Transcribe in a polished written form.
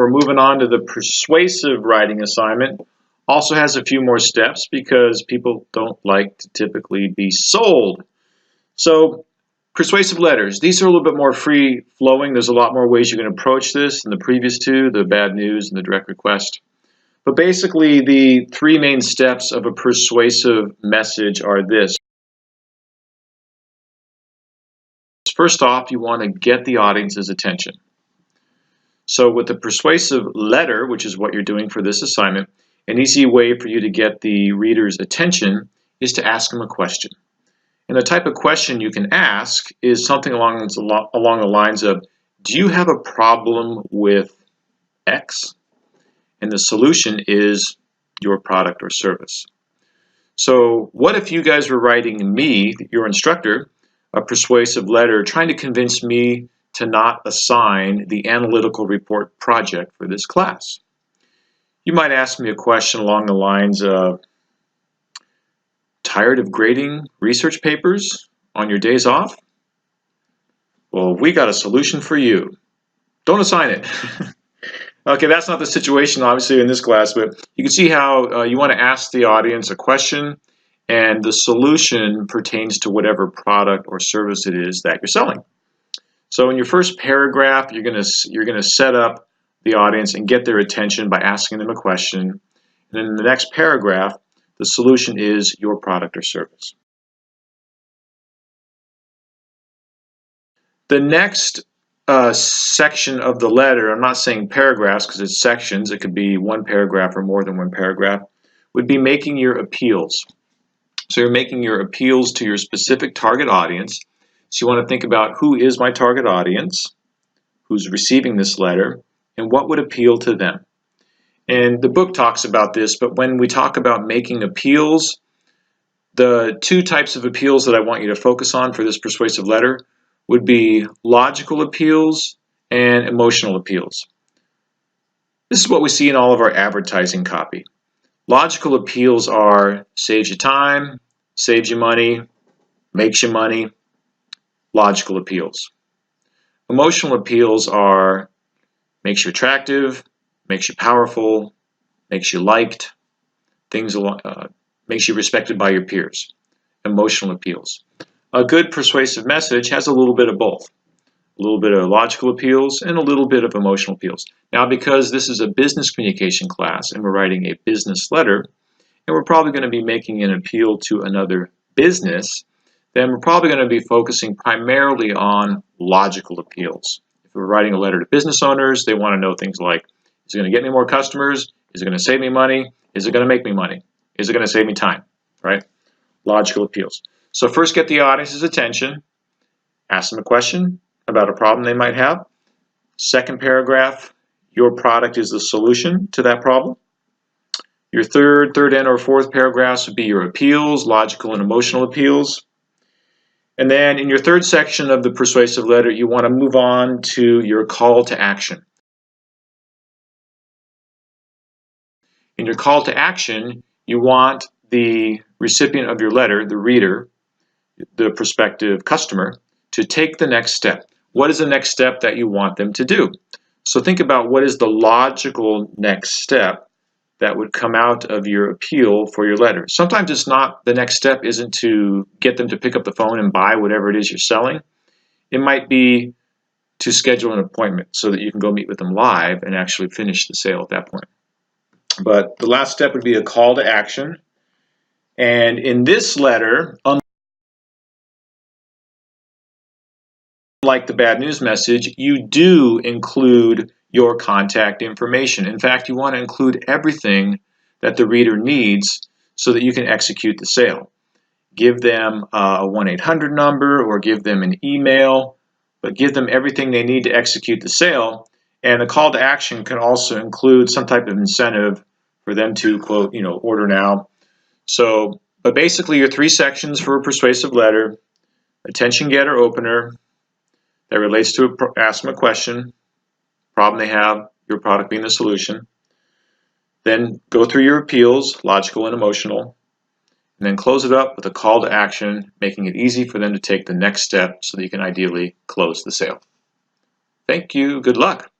we're moving on to the persuasive writing assignment. Also has a few more steps because people don't like to typically be sold. So persuasive letters, these are a little bit more free flowing. There's a lot more ways you can approach this than the previous two, the bad news and the direct request. But basically the three main steps of a persuasive message are this. First off, you want to get the audience's attention. So with the persuasive letter, which is what you're doing for this assignment, an easy way for you to get the reader's attention is to ask them a question. And the type of question you can ask is something along the lines of, do you have a problem with X? And the solution is your product or service. So what if you guys were writing me, your instructor, a persuasive letter trying to convince me to not assign the analytical report project for this class? You might ask me a question along the lines of, tired of grading research papers on your days off? Well, we got a solution for you. Don't assign it. Okay, that's not the situation obviously in this class, but you can see how you want to ask the audience a question and the solution pertains to whatever product or service it is that you're selling. So in your first paragraph, you're going to set up the audience and get their attention by asking them a question. And then in the next paragraph, the solution is your product or service. The next section of the letter, I'm not saying paragraphs because it's sections, it could be one paragraph or more than one paragraph, would be making your appeals. So you're making your appeals to your specific target audience. So you want to think about who is my target audience, who's receiving this letter, and what would appeal to them. And the book talks about this, but when we talk about making appeals, the two types of appeals that I want you to focus on for this persuasive letter would be logical appeals and emotional appeals. This is what we see in all of our advertising copy. Logical appeals are saves you time, saves you money, makes you money. Logical appeals. Emotional appeals are makes you attractive, makes you powerful, makes you liked, makes you respected by your peers. Emotional appeals. A good persuasive message has a little bit of both. A little bit of logical appeals and a little bit of emotional appeals. Now, because this is a business communication class and we're writing a business letter, and we're probably going to be making an appeal to another business, then we're probably going to be focusing primarily on logical appeals. If we're writing a letter to business owners, they want to know things like, is it going to get me more customers? Is it going to save me money? Is it going to make me money? Is it going to save me time? Right? Logical appeals. So first get the audience's attention, ask them a question about a problem they might have. Second paragraph, your product is the solution to that problem. Your third and or fourth paragraphs would be your appeals, logical and emotional appeals. And then in your third section of the persuasive letter, you want to move on to your call to action. In your call to action, you want the recipient of your letter, the reader, the prospective customer, to take the next step. What is the next step that you want them to do? So think about what is the logical next step that would come out of your appeal for your letter. Sometimes it's not, the next step isn't to get them to pick up the phone and buy whatever it is you're selling. It might be to schedule an appointment so that you can go meet with them live and actually finish the sale at that point. But the last step would be a call to action. And in this letter, unlike the bad news message, you do include your contact information. In fact, you want to include everything that the reader needs so that you can execute the sale. Give them a 1-800 number or give them an email, but give them everything they need to execute the sale. And the call to action can also include some type of incentive for them to, quote, order now. So, but basically your three sections for a persuasive letter: attention getter opener that relates to ask them a question, problem they have, your product being the solution. Then go through your appeals, logical and emotional, and then close it up with a call to action, making it easy for them to take the next step so that you can ideally close the sale. Thank you. Good luck.